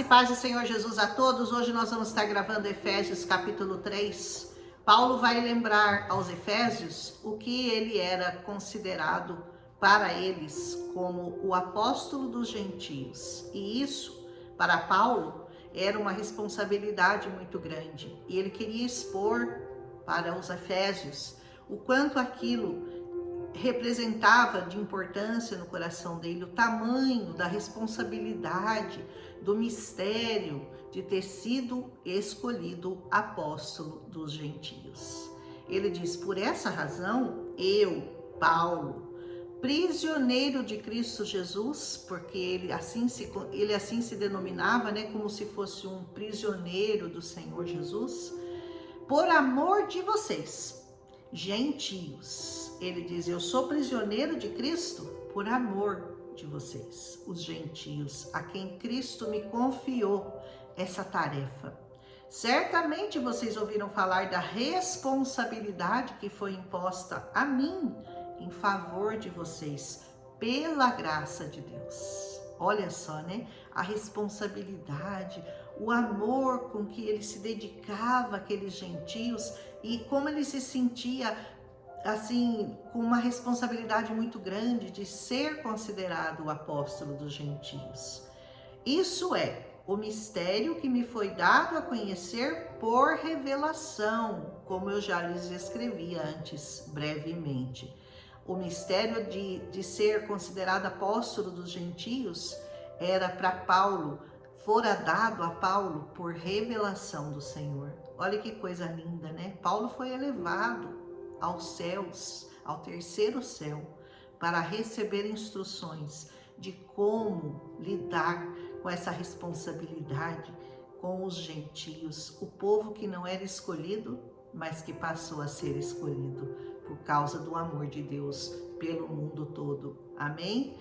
Paz do Senhor Jesus a todos. Hoje nós vamos estar gravando Efésios capítulo 3. Paulo vai lembrar aos Efésios o que ele era considerado para eles como o apóstolo dos gentios. E isso, para Paulo, era uma responsabilidade muito grande. E ele queria expor para os Efésios o quanto aquilo representava de importância no coração dele, o tamanho da responsabilidade, do mistério de ter sido escolhido apóstolo dos gentios. Ele diz: por essa razão, eu, Paulo, prisioneiro de Cristo Jesus, porque ele assim se denominava, como se fosse um prisioneiro do Senhor Jesus, por amor de vocês, gentios. Ele diz: eu sou prisioneiro de Cristo por amor de vocês, os gentios, a quem Cristo me confiou essa tarefa. Certamente vocês ouviram falar da responsabilidade que foi imposta a mim em favor de vocês, pela graça de Deus. Olha só, a responsabilidade, o amor com que ele se dedicava àqueles gentios e como ele se sentia assim, com uma responsabilidade muito grande de ser considerado o apóstolo dos gentios. Isso é o mistério que me foi dado a conhecer por revelação, como eu já lhes escrevi antes, brevemente. O mistério de ser considerado apóstolo dos gentios era para Paulo, fora dado a Paulo por revelação do Senhor. Olha que coisa linda, Paulo foi elevado aos céus, ao terceiro céu, para receber instruções de como lidar com essa responsabilidade com os gentios, o povo que não era escolhido, mas que passou a ser escolhido por causa do amor de Deus pelo mundo todo. Amém?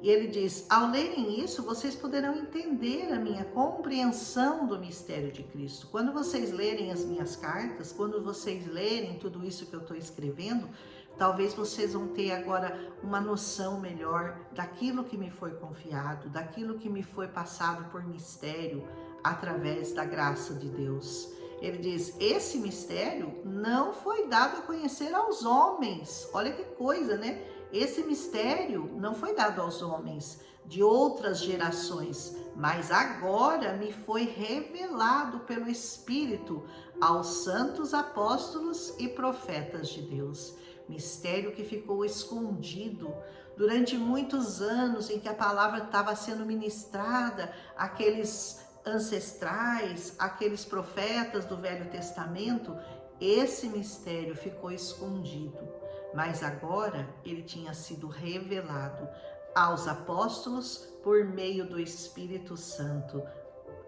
E ele diz: ao lerem isso, vocês poderão entender a minha compreensão do mistério de Cristo. Quando vocês lerem as minhas cartas, quando vocês lerem tudo isso que eu estou escrevendo, talvez vocês vão ter agora uma noção melhor daquilo que me foi confiado, daquilo que me foi passado por mistério através da graça de Deus. Ele diz: esse mistério não foi dado a conhecer aos homens. Olha que coisa, Esse mistério não foi dado aos homens de outras gerações, mas agora me foi revelado pelo Espírito aos santos apóstolos e profetas de Deus. Mistério que ficou escondido durante muitos anos em que a palavra estava sendo ministrada àqueles ancestrais, aqueles profetas do Velho Testamento. Esse mistério ficou escondido, mas agora ele tinha sido revelado aos apóstolos por meio do Espírito Santo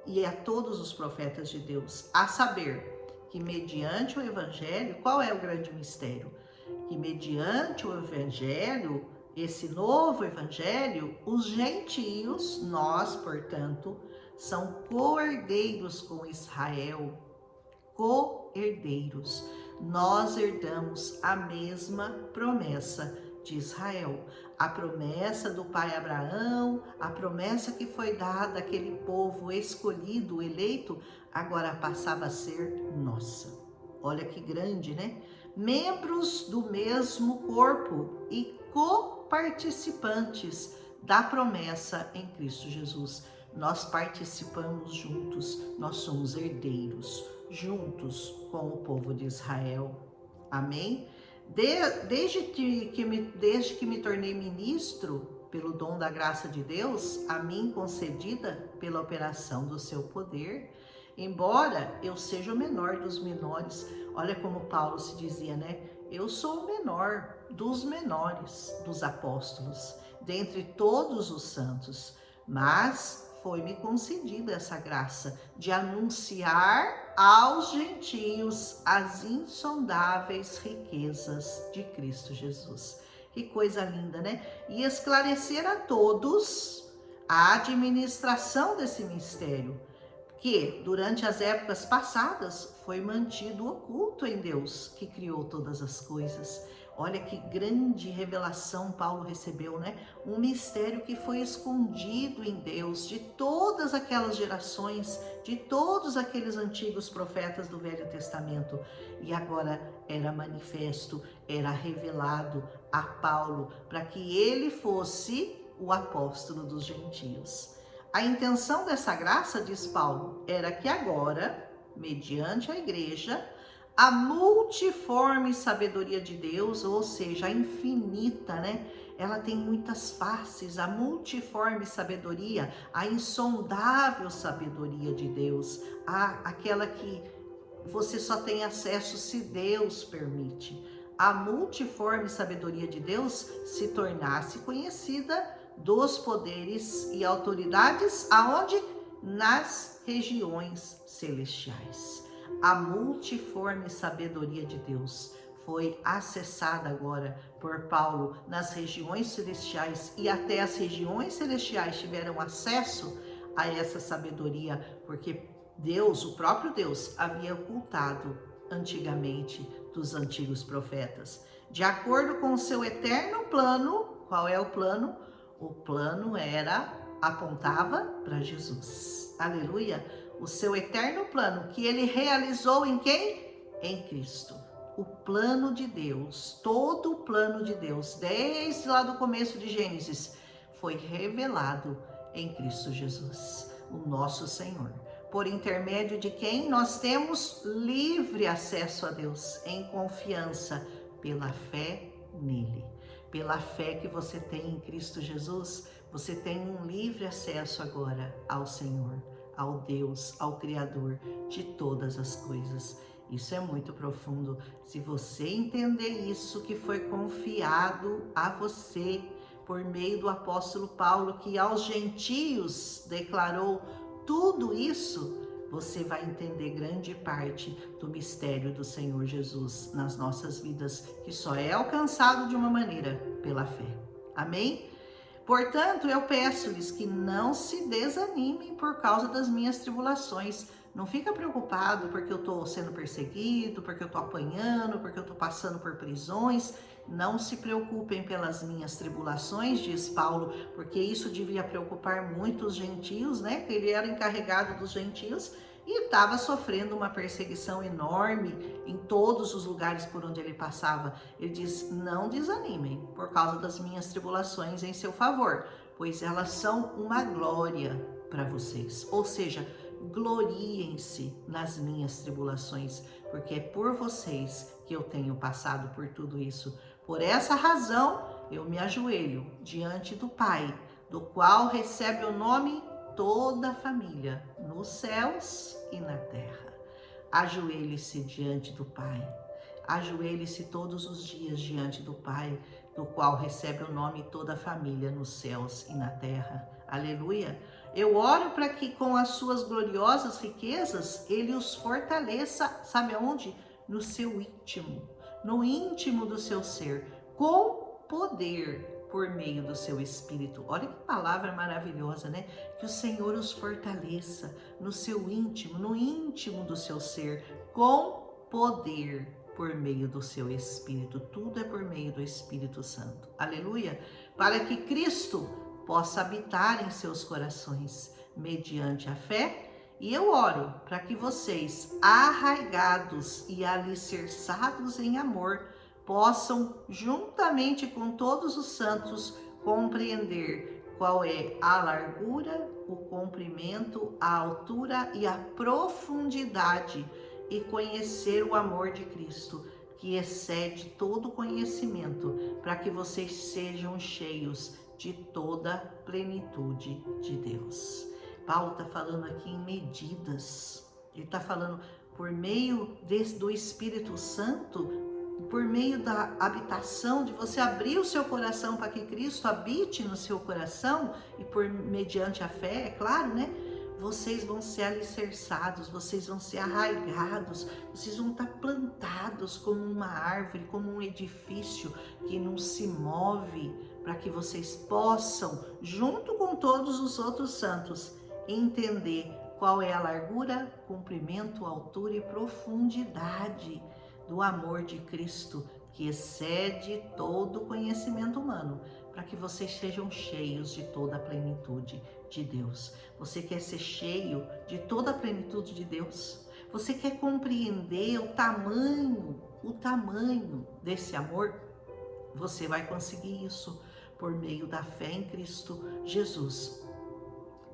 e a todos os profetas de Deus, a saber que mediante o Evangelho, qual é o grande mistério? Que mediante o Evangelho, esse novo Evangelho, os gentios, nós, portanto, são co-herdeiros com Israel, co-herdeiros. Nós herdamos a mesma promessa de Israel, a promessa do pai Abraão, a promessa que foi dada àquele povo escolhido, eleito, agora passava a ser nossa. Olha que grande, Membros do mesmo corpo e coparticipantes da promessa em Cristo Jesus. Nós participamos juntos, nós somos herdeiros, juntos com o povo de Israel. Amém? Desde que me tornei ministro, pelo dom da graça de Deus, a mim concedida pela operação do seu poder, embora eu seja o menor dos menores, olha como Paulo se dizia, eu sou o menor dos menores dos apóstolos, dentre todos os santos, mas foi-me concedida essa graça de anunciar aos gentios as insondáveis riquezas de Cristo Jesus. Que coisa linda, E esclarecer a todos a administração desse mistério, que durante as épocas passadas foi mantido oculto em Deus, que criou todas as coisas. Olha que grande revelação Paulo recebeu, né? Um mistério que foi escondido em Deus de todas aquelas gerações, de todos aqueles antigos profetas do Velho Testamento. E agora era manifesto, era revelado a Paulo, para que ele fosse o apóstolo dos gentios. A intenção dessa graça, diz Paulo, era que agora, mediante a igreja, a multiforme sabedoria de Deus, ou seja, a infinita, né? Ela tem muitas faces, a multiforme sabedoria, a insondável sabedoria de Deus, aquela que você só tem acesso se Deus permite. A multiforme sabedoria de Deus se tornasse conhecida dos poderes e autoridades aonde? Nas regiões celestiais. A multiforme sabedoria de Deus foi acessada agora por Paulo nas regiões celestiais, e até as regiões celestiais tiveram acesso a essa sabedoria, porque Deus, o próprio Deus, havia ocultado antigamente dos antigos profetas. De acordo com o seu eterno plano, qual é o plano? O plano apontava para Jesus. Aleluia! O seu eterno plano, que ele realizou em quem? Em Cristo. O plano de Deus, todo o plano de Deus, desde lá do começo de Gênesis, foi revelado em Cristo Jesus, o nosso Senhor. Por intermédio de quem nós temos livre acesso a Deus, em confiança, pela fé nele. Pela fé que você tem em Cristo Jesus, você tem um livre acesso agora ao Senhor, ao Deus, ao Criador de todas as coisas. Isso é muito profundo. Se você entender isso que foi confiado a você por meio do apóstolo Paulo, que aos gentios declarou tudo isso, você vai entender grande parte do mistério do Senhor Jesus nas nossas vidas, que só é alcançado de uma maneira, pela fé. Amém? Portanto, eu peço-lhes que não se desanimem por causa das minhas tribulações. Não fica preocupado porque eu estou sendo perseguido, porque eu estou apanhando, porque eu estou passando por prisões. Não se preocupem pelas minhas tribulações, diz Paulo, porque isso devia preocupar muito os gentios, né? Ele era encarregado dos gentios e estava sofrendo uma perseguição enorme em todos os lugares por onde ele passava. Ele diz, não desanimem por causa das minhas tribulações em seu favor, pois elas são uma glória para vocês. Ou seja, gloriem-se nas minhas tribulações, porque é por vocês que eu tenho passado por tudo isso. Por essa razão, eu me ajoelho diante do Pai, do qual recebe o nome toda a família, nos céus e na terra. Ajoelhe-se diante do Pai. Ajoelhe-se todos os dias diante do Pai, do qual recebe o nome toda a família nos céus e na terra. Aleluia! Eu oro para que com as suas gloriosas riquezas, Ele os fortaleça, sabe aonde? No seu íntimo, no íntimo do seu ser, com poder por meio do seu Espírito. Olha que palavra maravilhosa, né? Que o Senhor os fortaleça no seu íntimo, no íntimo do seu ser, com poder por meio do seu Espírito. Tudo é por meio do Espírito Santo. Aleluia! Para que Cristo possa habitar em seus corações mediante a fé. E eu oro para que vocês, arraigados e alicerçados em amor, possam, juntamente com todos os santos, compreender qual é a largura, o comprimento, a altura e a profundidade, e conhecer o amor de Cristo, que excede todo conhecimento, para que vocês sejam cheios de toda a plenitude de Deus. Paulo está falando aqui em medidas. Ele está falando por meio do Espírito Santo, por meio da habitação, de você abrir o seu coração para que Cristo habite no seu coração, e mediante a fé, é claro, né? Vocês vão ser alicerçados, vocês vão ser arraigados, vocês vão estar plantados como uma árvore, como um edifício que não se move, para que vocês possam, junto com todos os outros santos, entender qual é a largura, comprimento, altura e profundidade do amor de Cristo que excede todo conhecimento humano, para que vocês sejam cheios de toda a plenitude de Deus. Você quer ser cheio de toda a plenitude de Deus? Você quer compreender o tamanho desse amor? Você vai conseguir isso por meio da fé em Cristo Jesus,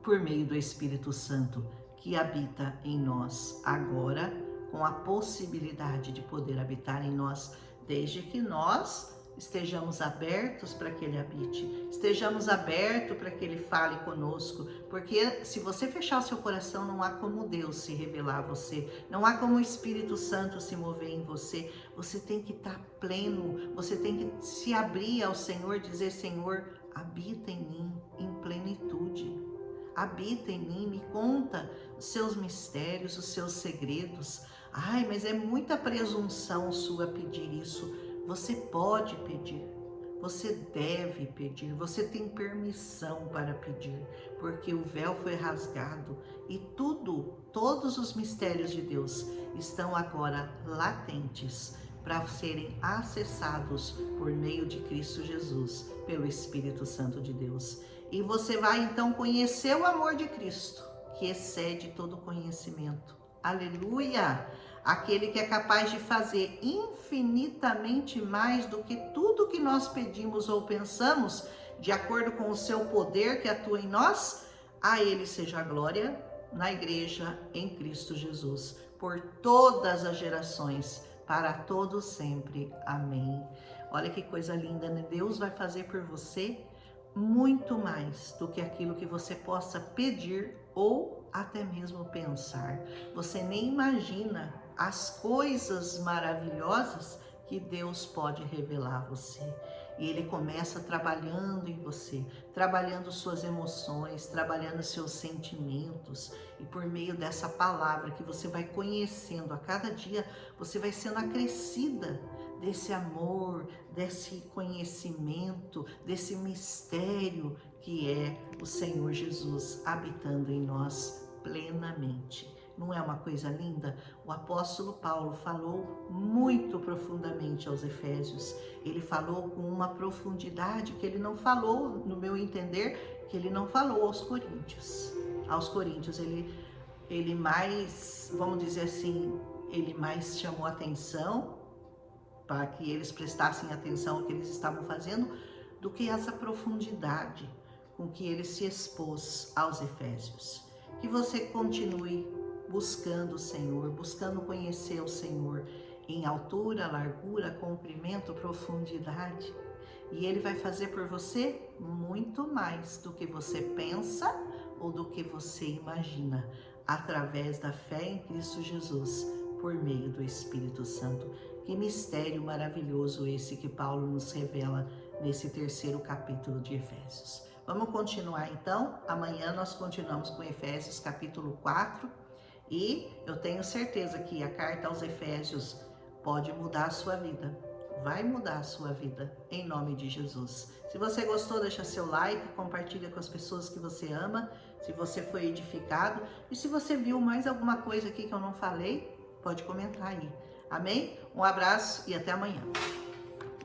por meio do Espírito Santo que habita em nós agora, com a possibilidade de poder habitar em nós, desde que nós estejamos abertos para que Ele habite, estejamos abertos para que Ele fale conosco, porque se você fechar o seu coração, não há como Deus se revelar a você, não há como o Espírito Santo se mover em você. Você tem que estar pleno, você tem que se abrir ao Senhor, dizer: Senhor, habita em mim em plenitude, habita em mim, me conta os seus mistérios, os seus segredos. Ai, mas é muita presunção sua pedir isso. Você pode pedir, você deve pedir, você tem permissão para pedir, porque o véu foi rasgado e todos os mistérios de Deus estão agora latentes para serem acessados por meio de Cristo Jesus, pelo Espírito Santo de Deus. E você vai então conhecer o amor de Cristo, que excede todo conhecimento. Aleluia! Aquele que é capaz de fazer infinitamente mais do que tudo que nós pedimos ou pensamos, de acordo com o seu poder que atua em nós. A Ele seja a glória na igreja em Cristo Jesus, por todas as gerações, para todos sempre. Amém. Olha que coisa linda, né? Deus vai fazer por você muito mais do que aquilo que você possa pedir ou até mesmo pensar. Você nem imagina as coisas maravilhosas que Deus pode revelar a você. E Ele começa trabalhando em você, trabalhando suas emoções, trabalhando seus sentimentos. E por meio dessa palavra que você vai conhecendo a cada dia, você vai sendo acrescida desse amor, desse conhecimento, desse mistério que é o Senhor Jesus habitando em nós plenamente. Não é uma coisa linda? O apóstolo Paulo falou muito profundamente aos Efésios. Ele falou com uma profundidade que ele não falou, no meu entender, que ele não falou aos Coríntios. Aos Coríntios ele mais, vamos dizer assim, ele mais chamou atenção para que eles prestassem atenção ao que eles estavam fazendo, do que essa profundidade com que ele se expôs aos Efésios. Que você continue buscando o Senhor, buscando conhecer o Senhor em altura, largura, comprimento, profundidade. E Ele vai fazer por você muito mais do que você pensa ou do que você imagina, através da fé em Cristo Jesus, por meio do Espírito Santo. Que mistério maravilhoso esse que Paulo nos revela nesse 3º capítulo de Efésios. Vamos continuar então. Amanhã nós continuamos com Efésios capítulo 4 e eu tenho certeza que a carta aos Efésios pode mudar a sua vida. Vai mudar a sua vida, em nome de Jesus. Se você gostou, deixa seu like, compartilha com as pessoas que você ama, se você foi edificado. E se você viu mais alguma coisa aqui que eu não falei, pode comentar aí. Amém? Um abraço e até amanhã.